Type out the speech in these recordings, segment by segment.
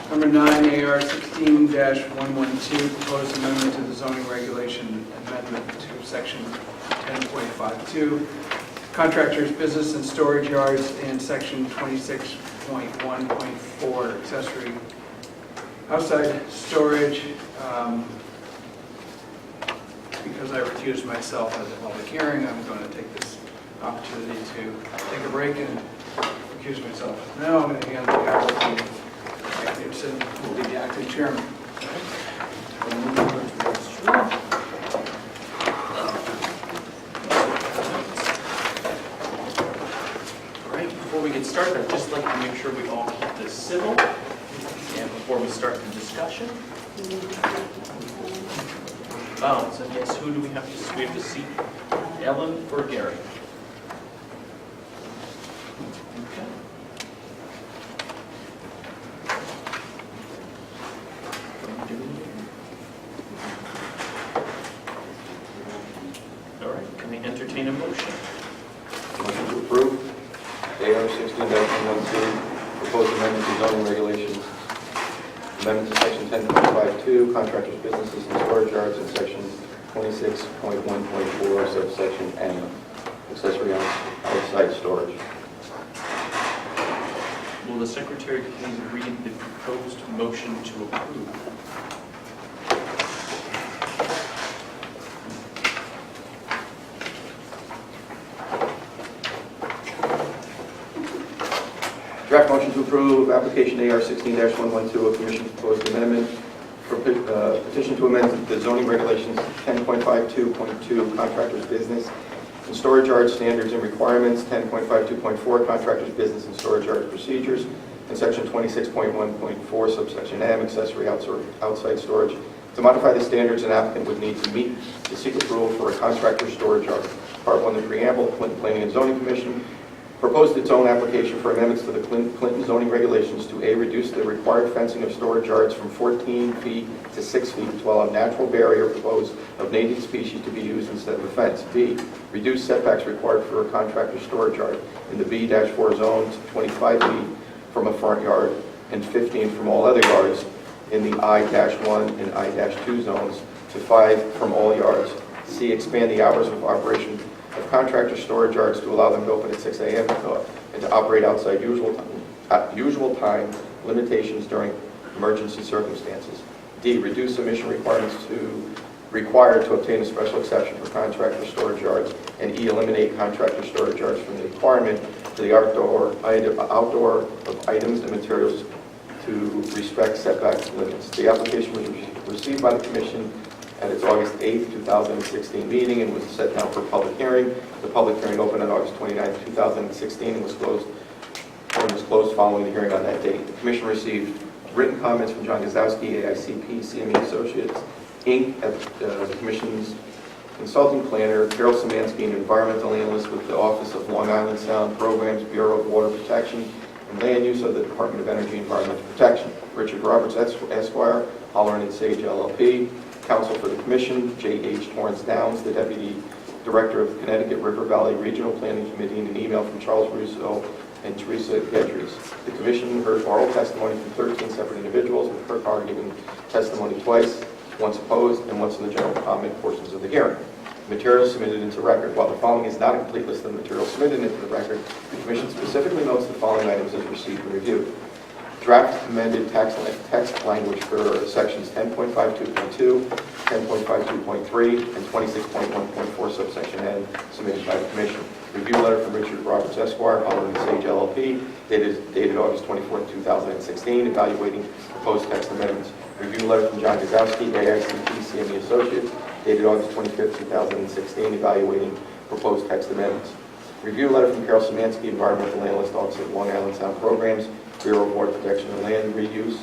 Number 9, AR 16-112, proposed amendment to the zoning regulation amendment to section 10.52, contractors, business and storage yards, and section 26.1.4, accessory outside storage. Because I recused myself at the public hearing, I'm going to take this opportunity to take a break and recuse myself. Now I'm going to hand the gavel to Gibson, who will be the acting chairman. All right, before we get started, I'd just like to make sure we all keep this civil. And before we start the discussion, so yes, who do we have to see? We have to see Ellen or Gary? Okay. All right, can we entertain a motion? Motion to approve AR 16-112, proposed amendment to zoning regulations. Amendment to section 10.52, contractors, businesses, and storage yards, and section 26.1.4, subsection N, accessory outside storage. Will the secretary please read the proposed motion to approve? Draft motion to approve application AR 16-112, a commission proposed amendment for petition to amend the zoning regulations 10.52.2, contractors, business and storage yard standards and requirements, 10.52.4, contractors, business and storage yard procedures, and section 26.1.4, subsection M, accessory outside storage, to modify the standards an applicant would need to meet to seek approval for a contractor storage yard. Part 1, the preamble, Clinton Planning and Zoning Commission proposed its own application for amendments to the Clinton zoning regulations to A, reduce the required fencing of storage yards from 14 feet to 6 feet to allow a natural barrier proposed of native species to be used instead of a fence. B, reduce setbacks required for a contractor storage yard in the B-4 zone to 25 feet from a front yard and 15 from all other yards in the I-1 and I-2 zones to 5 from all yards. C, expand the hours of operation of contractor storage yards to allow them to open at 6 a.m. and to operate outside usual time limitations during emergency circumstances. D, reduce emission requirements required to obtain a special exception for contractor storage yards. And E, eliminate contractor storage yards from the requirement to the outdoor of items and materials to respect setback limits. The application was received by the Commission at its August 8, 2016 meeting and was set down for public hearing. The public hearing opened on August 29, 2016 and was closed following the hearing on that date. The Commission received written comments from John Gazowski, AICP, CME Associates, Inc., the Commission's consulting planner, Carol Szymanski, an environmental analyst with the Office of Long Island Sound Programs, Bureau of Water Protection, and Land Use of the Department of Energy and Environmental Protection. Richard Roberts, Esquire, Holleran and Sage, LLP. Counsel for the Commission, J.H. Torrance Downs, the Deputy Director of the Connecticut River Valley Regional Planning Committee, in an email from Charles Russo and Teresa Gedries. The Commission heard oral testimony from 13 separate individuals, with Kirk Carr giving testimony twice, once opposed, and once in the general comment portions of the hearing. Materials submitted into record. While the following is not a complete list of the materials submitted into the record, the Commission specifically notes the following items as received and reviewed. Draft amended text language for sections 10.52.2, 10.52.3, and 26.1.4 subsection N submitted by the Commission. Review letter from Richard Roberts, Esquire, Holleran and Sage, LLP, dated August 24, 2016, evaluating proposed text amendments. Review letter from John Gazowski, AICP, CME Associates, dated August 25, 2016, evaluating proposed text amendments. Review letter from Carol Szymanski, environmental analyst, Office of Long Island Sound Programs, Bureau of Water Protection and Land Reuse,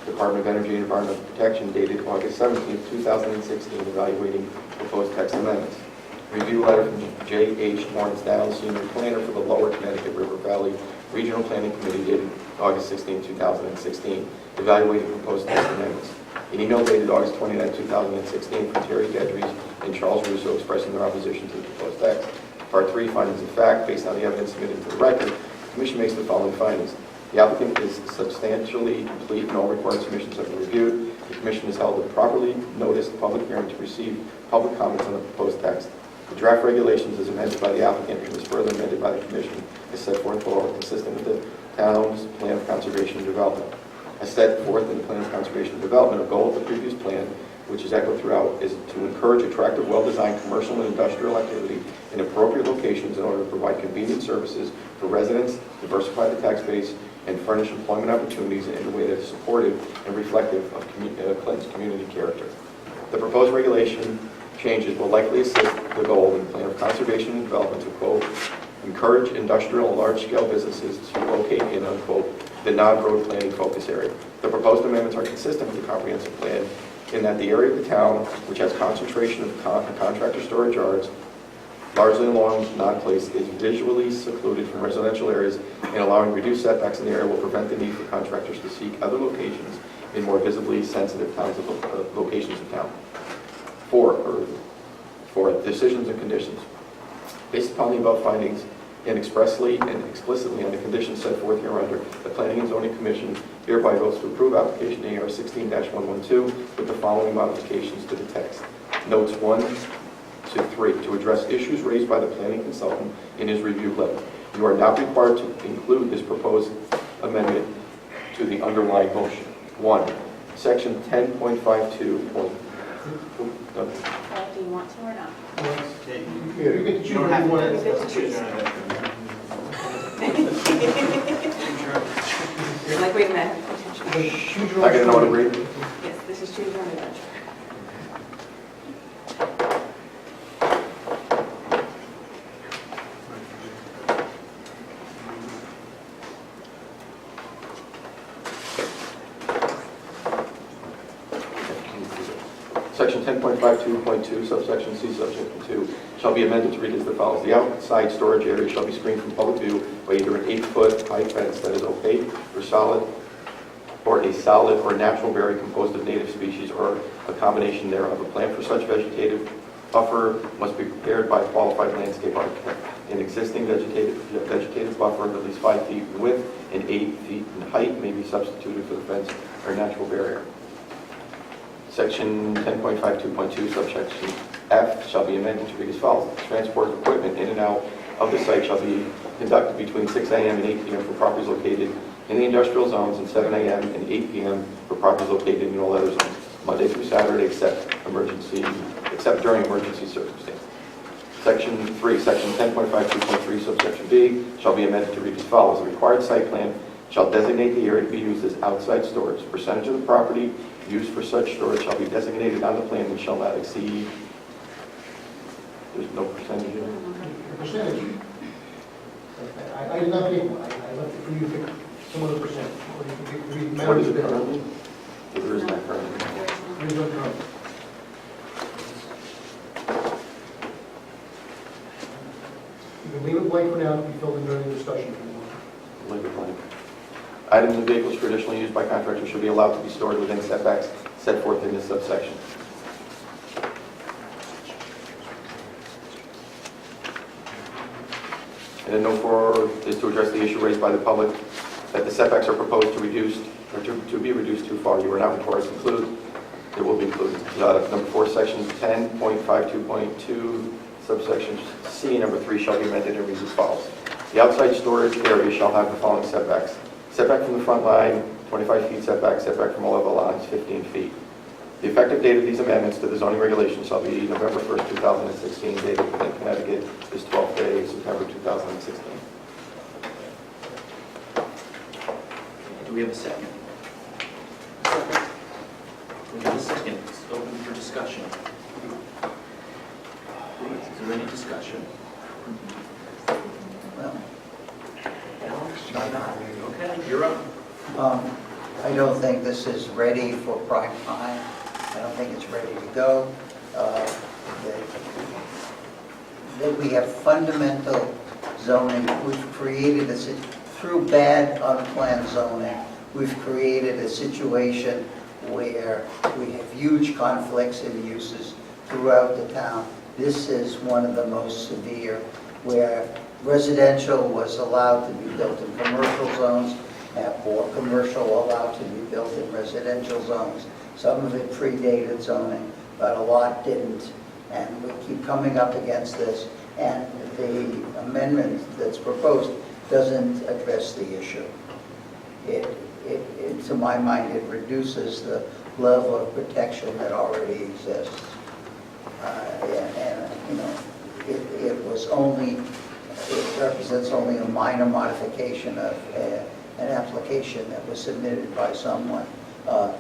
Department of Energy and Environmental Protection, dated August 17, 2016, evaluating proposed text amendments. Review letter from J.H. Torrance Downs, Senior Planner for the Lower Connecticut River Valley Regional Planning Committee, dated August 16, 2016, evaluating proposed text amendments. An email dated August 29, 2016 from Terry Gedries and Charles Russo expressing their opposition to the proposed text. Part 3, findings of fact. Based on the evidence submitted to the record, the Commission makes the following findings. The applicant is substantially complete and all required submissions have been reviewed. The commission has held a properly noticed public hearing to receive public comments on the proposed text. The draft regulations as amended by the applicant and was further amended by the commission as set forth below, consistent with the town's plan of conservation and development. As set forth in the plan of conservation and development, a goal of the previous plan, which is echoed throughout, is to encourage attractive, well-designed commercial and industrial activity in appropriate locations in order to provide convenient services for residents, diversify the tax base, and furnish employment opportunities in a way that is supportive and reflective of Clinton's community character. The proposed regulation changes will likely assist the goal in the plan of conservation and development to, quote, encourage industrial and large-scale businesses to locate in, unquote, the non-road planning focus area. The proposed amendments are consistent with the comprehensive plan in that the area of the town, which has concentration of contractor storage yards, largely along Knott Place, is visually secluded from residential areas, and allowing reduced setbacks in the area will prevent the need for contractors to seek other locations in more visibly sensitive towns of locations of town. For decisions and conditions. Based upon the above findings, and expressly and explicitly on the conditions set forth hereunder, the Planning and Zoning Commission hereby votes to approve application AR 16-112 with the following modifications to the text. Notes 1 to 3, to address issues raised by the planning consultant in his review letter. You are not required to include this proposed amendment to the underlying motion. 1. Section 10.52. Do you want to or not? You don't have to choose one of them. Like we met. I get an order read. Yes, this is choose your own adventure. Section 10.52.2, subsection C, subsection 2, shall be amended to read as follows. The outside storage area shall be screened from public view by either an 8-foot high fence that is opaque or solid, or a solid or natural barrier composed of native species or a combination thereof. A plan for such vegetative buffer must be prepared by a qualified landscape architect. An existing vegetative buffer of at least 5 feet in width and 8 feet in height may be substituted for the fence or natural barrier. Section 10.52.2, subsection F, shall be amended to read as follows. Transport of equipment in and out of the site shall be conducted between 6 a.m. and 8 p.m. for properties located in the industrial zones and 7 a.m. and 8 p.m. for properties located in all other zones, Monday through Saturday except during emergency circumstances. Section 3, section 10.52.3, subsection B, shall be amended to read as follows. The required site plan shall designate the area to be used as outside storage. The percentage of the property used for such storage shall be designated on the plan which shall not exceed, there's no percentage in it. Percentage. I did not pick one. I left it for you to pick some other percentage. Or you can read What is it currently? There is not currently. There is no current. You can leave it blank for now to be filled in during the discussion if you want. Leave it blank. Items and vehicles traditionally used by contractors should be allowed to be stored within setbacks set forth in this subsection. And then note 4 is to address the issue raised by the public that the setbacks are proposed to be reduced too far. You are not required to include. It will be included. Number 4, section 10.52.2, subsection C, number 3 shall be amended and reads as follows. The outside storage area shall have the following setbacks. Setback from the front line, 25 feet setback. Setback from all other lines, 15 feet. The effective date of these amendments to the zoning regulations shall be November 1st, 2016. Dated in Connecticut is 12th day of September 2016. Do we have a second? We have a second. It's open for discussion. Is there any discussion? Well, Okay, you're up. I don't think this is ready for prime time. I don't think it's ready to go. That we have fundamental zoning. We've created through bad unplanned zoning, we've created a situation where we have huge conflicts in uses throughout the town. This is one of the most severe, where residential was allowed to be built in commercial zones, have more commercial allowed to be built in residential zones. Some of it predated zoning, but a lot didn't. And we keep coming up against this, and the amendment that's proposed doesn't address the issue. To my mind, it reduces the level of protection that already exists. It represents only a minor modification of an application that was submitted by someone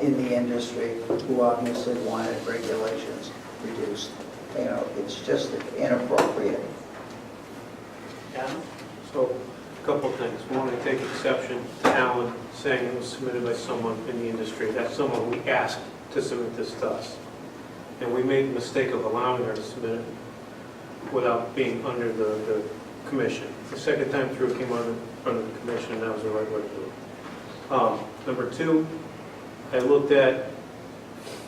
in the industry who obviously wanted regulations reduced. It's just inappropriate. Adam? So, a couple of things. One, I take exception to Alan saying it was submitted by someone in the industry. That's someone we asked to submit this to us. And we made the mistake of allowing her to submit it without being under the commission. The second time through, it came under the commission, and that was the right way to do it. Number two, I looked at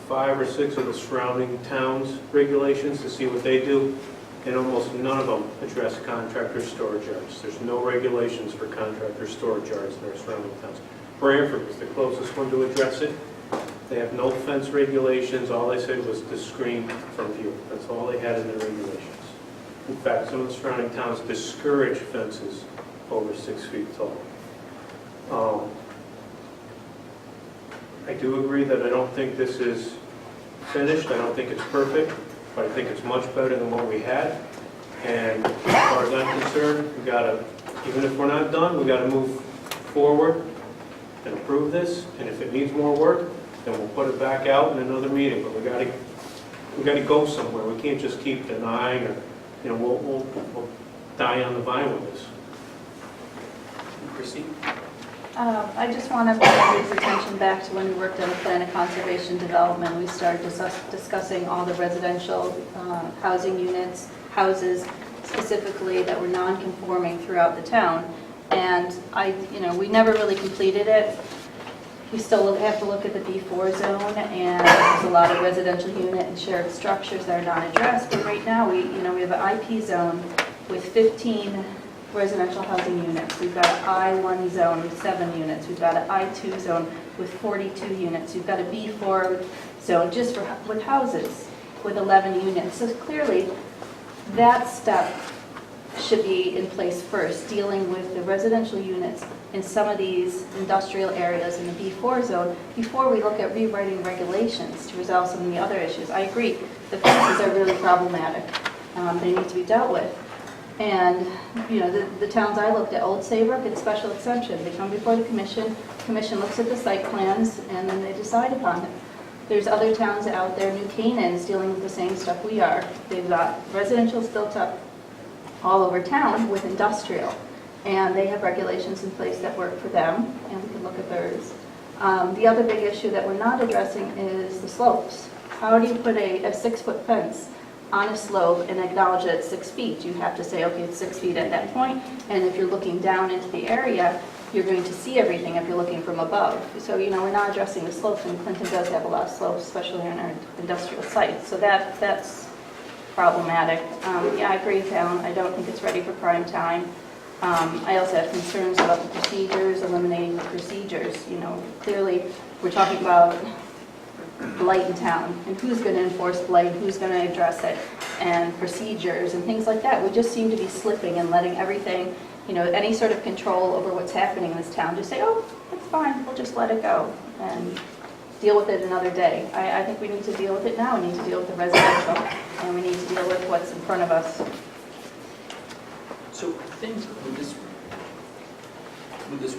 5 or 6 of the surrounding towns' regulations to see what they do, and almost none of them address contractor storage yards. There's no regulations for contractor storage yards in our surrounding towns. Branford was the closest one to address it. They have no fence regulations. All they said was to screen from view. That's all they had in their regulations. In fact, some of the surrounding towns discourage fences over 6 feet tall. I do agree that I don't think this is finished. I don't think it's perfect, but I think it's much better than what we had. And as far as I'm concerned, we gotta, even if we're not done, we gotta move forward and approve this. And if it needs more work, then we'll put it back out in another meeting. But we gotta go somewhere. We can't just keep denying, or we'll die on the vine with this. Chrissy? I just want to bring everybody's attention back to when we worked on the plan of conservation development. We started discussing all the residential housing units, houses specifically that were non-conforming throughout the town. And we never really completed it. We still have to look at the B4 zone, and there's a lot of residential unit and shared structures that are not addressed. But right now, we have an IP zone with 15 residential housing units. We've got an I1 zone with 7 units. We've got an I2 zone with 42 units. We've got a B4 zone just with houses with 11 units. So clearly, that step should be in place first, dealing with the residential units in some of these industrial areas in the B4 zone before we look at rewriting regulations to resolve some of the other issues. I agree, the fences are really problematic. They need to be dealt with. And, the towns I looked at, Old Saybrook, it's special exception. They come before the commission looks at the site plans, and then they decide upon it. There's other towns out there, New Canaan's dealing with the same stuff we are. They've got residential's built up all over town with industrial, and they have regulations in place that work for them, and we can look at theirs. The other big issue that we're not addressing is the slopes. How do you put a 6-foot fence on a slope and acknowledge that it's 6 feet? You have to say, okay, it's 6 feet at that point, and if you're looking down into the area, you're going to see everything if you're looking from above. So, we're not addressing the slopes, and Clinton does have a lot of slopes, especially on our industrial sites. So that's problematic. I agree, Alan. I don't think it's ready for prime time. I also have concerns about the procedures, eliminating the procedures. Clearly, we're talking about blight in town, and who's going to enforce blight, who's going to address it, and procedures and things like that. We just seem to be slipping and letting everything, any sort of control over what's happening in this town, just say, oh, it's fine, we'll just let it go and deal with it another day. I think we need to deal with it now. We need to deal with the residential, and we need to deal with what's in front of us. So things with this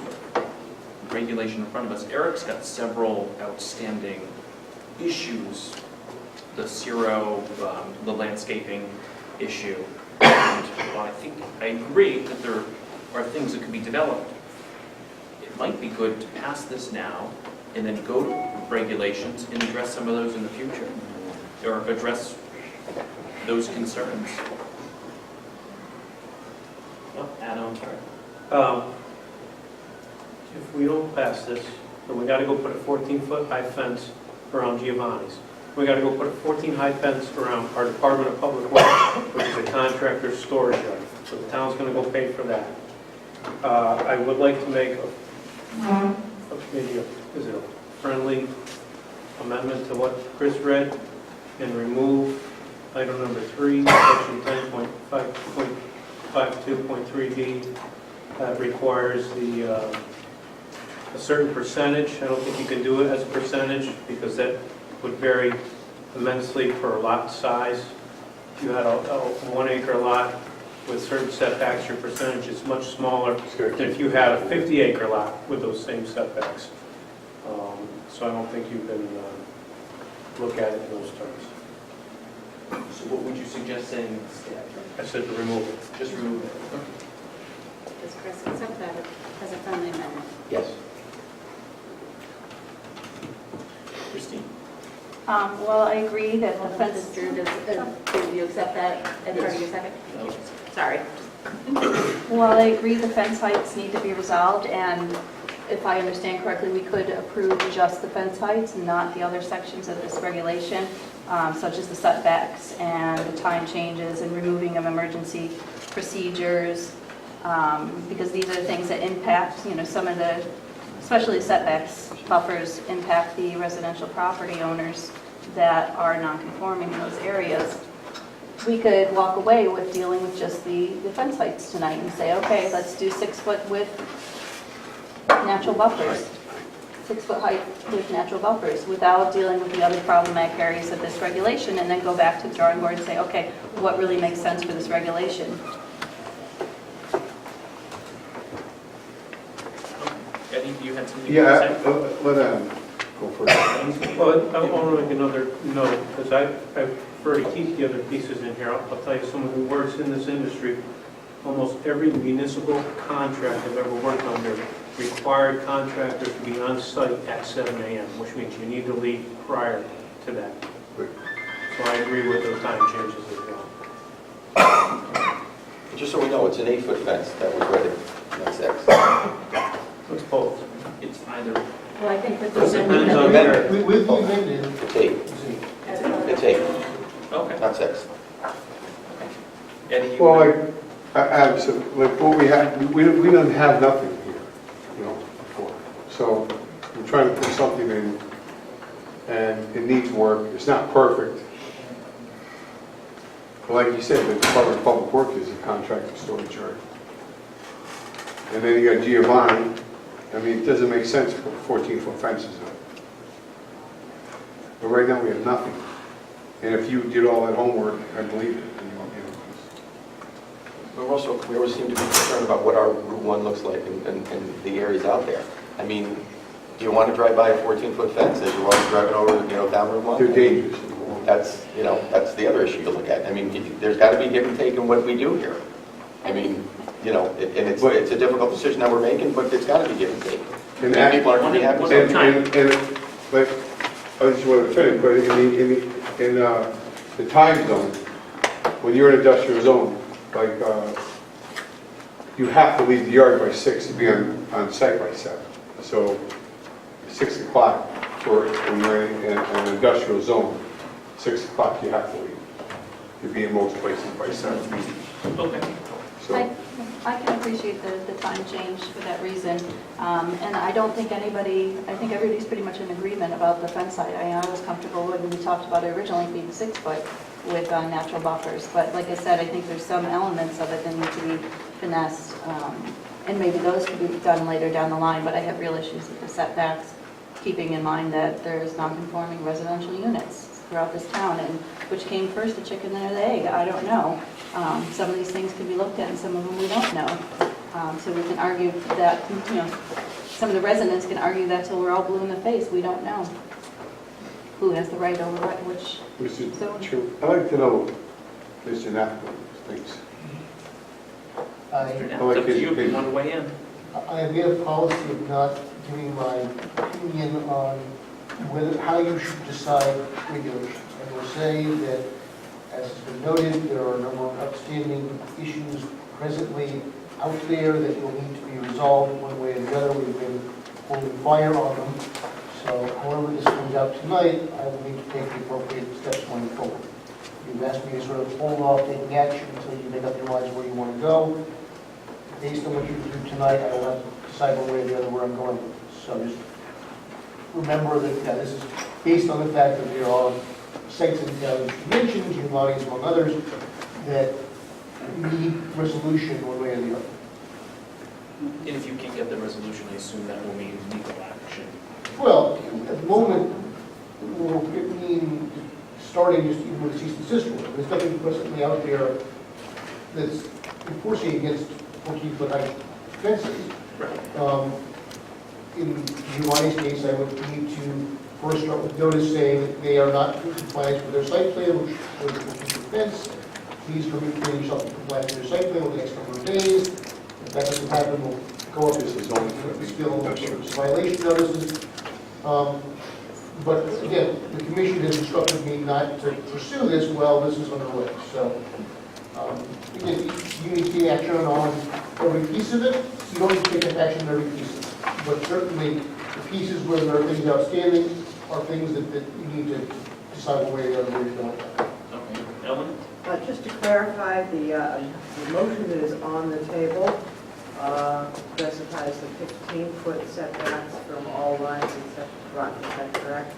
regulation in front of us, Eric's got several outstanding issues. The the landscaping issue. And I agree that there are things that could be developed. It might be good to pass this now and then go to regulations and address some of those in the future, or address those concerns. Oh, Adam, sorry. If we don't pass this, then we gotta go put a 14-foot high fence around Giovanni's. We gotta go put a 14 high fence around our Department of Public Works, which is a contractor's storage yard. So the town's gonna go pay for that. I would like to make maybe is it a friendly amendment to what Chris read and remove item number 3, section 10.52.3B, that requires a certain percentage. I don't think you can do it as a percentage because that would vary immensely per lot size. If you had a 1 acre lot with certain setbacks, your percentage is much smaller than if you had a 50 acre lot with those same setbacks. So I don't think you can look at it in those terms. So what would you suggest saying instead? I said to remove it. Just remove it. Does Chris accept that as a friendly amendment? Yes. Christine? Well, I agree that the fence, do you accept that as part of your second? Sorry. Well, I agree the fence heights need to be resolved, and if I understand correctly, we could approve just the fence heights, not the other sections of this regulation, such as the setbacks and the time changes and removing of emergency procedures, because these are the things that impact, some of the, especially setbacks, buffers impact the residential property owners that are non-conforming in those areas. We could walk away with dealing with just the fence heights tonight and say, okay, let's do 6 foot with natural buffers, 6 foot height with natural buffers, without dealing with the other problematic areas of this regulation, and then go back to the drawing board and say, okay, what really makes sense for this regulation? Eddie, you had something to Yeah, say? let go first. Well, I want to make another note, because I prefer to keep the other pieces in here. I'll tell you, someone who works in this industry, almost every municipal contract I've ever worked under required contractors to be on site at 7 a.m., which means you need to leave prior to that. So I agree with those time changes as well. Just so we know, it's an 8-foot fence that was ready, not 6. It's both. It's either, Well, I think with Depends the on where. With the amended, It's 8. It's 8, okay. not 6. Eddie, you Well, were- absolutely, like what we have, we don't have nothing here, before. So we're trying to put something in, and it needs work. It's not perfect. But like you said, the Department of Public Works is a contractor storage yard. And then you got Giovanni. I mean, it doesn't make sense to put 14-foot fences up. But right now, we have nothing. And if you did all that homework, I believe it. We always seem to be concerned about what our Route 1 looks like and the areas out there. I mean, do you want to drive by a 14-foot fence as you want to drive it over, down Route 1? They're dangerous. That's the other issue you look at. I mean, there's got to be give and take in what we do here. I mean, and it's a difficult decision that we're making, but it's got to be give and take. And And people aren't going to be happy. But I just want to finish, but in the time zone, when you're in industrial zone, like, you have to leave the yard by 6 to be on site by 7. So 6 o'clock when you're in an industrial zone, 6 o'clock you have to leave. You'll be in most places by 7. Okay. So, I can appreciate the time change for that reason, and I don't think I think everybody's pretty much in agreement about the fence height. I was comfortable when we talked about it originally being 6 foot with natural buffers, but like I said, I think there's some elements of it that need to be finessed, and maybe those could be done later down the line, but I have real issues with the setbacks, keeping in mind that there's non-conforming residential units throughout this town, and which came first, the chicken or the egg, I don't know. Some of these things can be looked at and some of them we don't know. So we can argue that, some of the residents can argue that till we're all blue in the face, we don't know who has the right over which Mr. zone. Chair, I'd like to know Mr. Knapp's things. It's up to you if you want to weigh in. I have made a policy of not giving my opinion on how you should decide regulations. I will say that, as has been noted, there are a number of outstanding issues presently out there that will need to be resolved one way or the other. We've been holding fire on them. So however this comes out tonight, I will need to take the appropriate steps going forward. You've asked me to sort of hold off taking action until you make up your minds where you want to go. Based on what you do tonight, I will have to decide one way or the other where I'm going with this. So just remember that, yeah, this is based on the fact that there are sites in town that you mentioned, June lobbies among others, that need resolution one way or the other. And if you can't get the resolution, I assume that will mean legal action. Well, at the moment, we'll mean starting just even with a cease and desist order. There's nothing presently out there that's enforcing against 14-foot height fences. Right. In Giovanni's case, I would need to first start with notice saying that they are not in compliance with their site plan, which shows a 14-foot fence. Please bring yourself in compliance with your site plan within the next number of days. If that doesn't happen, we'll go up to the zoning violation notices. But again, the commission has instructed me not to pursue this while this is underway. So, again, you need to take action on every piece of it. You don't need to take action on every piece of it. But certainly, the pieces where there are things outstanding are things that you need to decide one way or the other where you're going. Okay. Ellen? Just to clarify, the motion that is on the table specifies the 15-foot setbacks from all lines except front, is that correct?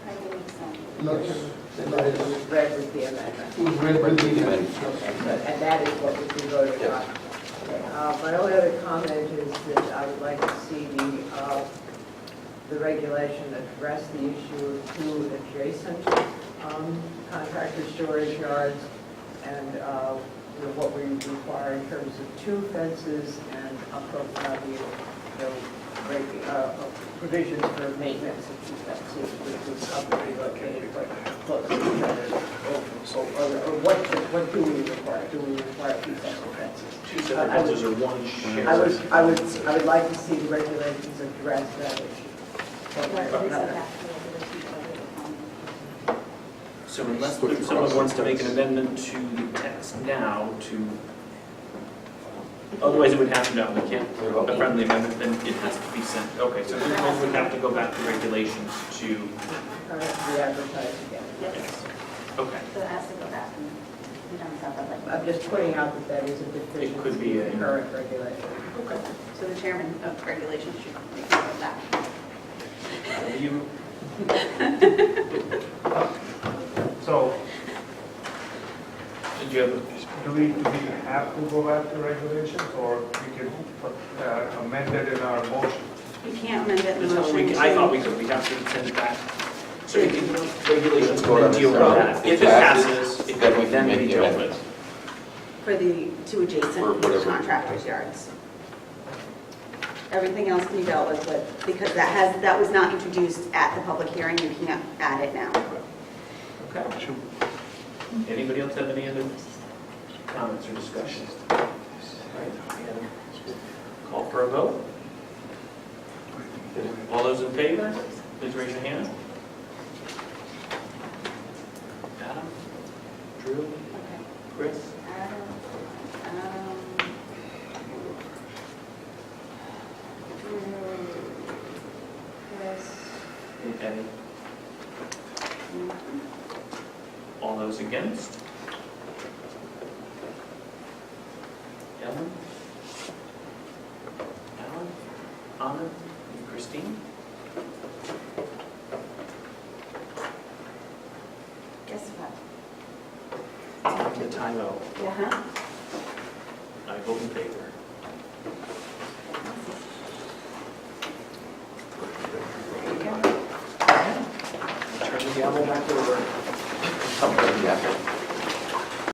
I believe so. Yes. And that is read with the amendment. It was read with the amendment. Okay, and that is what would be voted on. My only other comment is that I would like to see the regulation address the issue of two adjacent contractor storage yards and what we require in terms of two fences and provisions for maintenance of two fences, which would probably be located quite close to each other. Or what do we require? Do we require two separate fences? Two separate fences or one shared? I would like to see the regulations address that issue. So unless someone wants to make an amendment to the text now otherwise it would have to, no, we can't, a friendly amendment, then it has to be sent. Okay, so we would have to go back to regulations to, Re-advertise again. yes. Okay. So it has to go back and we don't have that like. I'm just pointing out that that is a deficiency It could be in the current regulation. Okay. So the chairman of regulations should make note of that. You, So, did you have, do we have to go back to regulations, or we can amend it in our motion? You can't amend it in the I motion. thought we could, we have to send it back. So we can, regulations Let's go can on deal with this. that. If it passes, it then we can can then make be the dealt amendment. with. For the two Or adjacent whatever. contractors' yards. Everything else can be dealt with, but because that was not introduced at the public hearing, you can't add it now. Okay. Anybody else have any other comments or discussions? All right, call for a vote. All those in favor, please raise your hand. Adam? Drew? Chris? And Eddie? All those against? Ellen? Alan? Anna? And Christine? Guess what? The timeout. Yeah. I vote in favor. Turn the gavel back over. Yeah.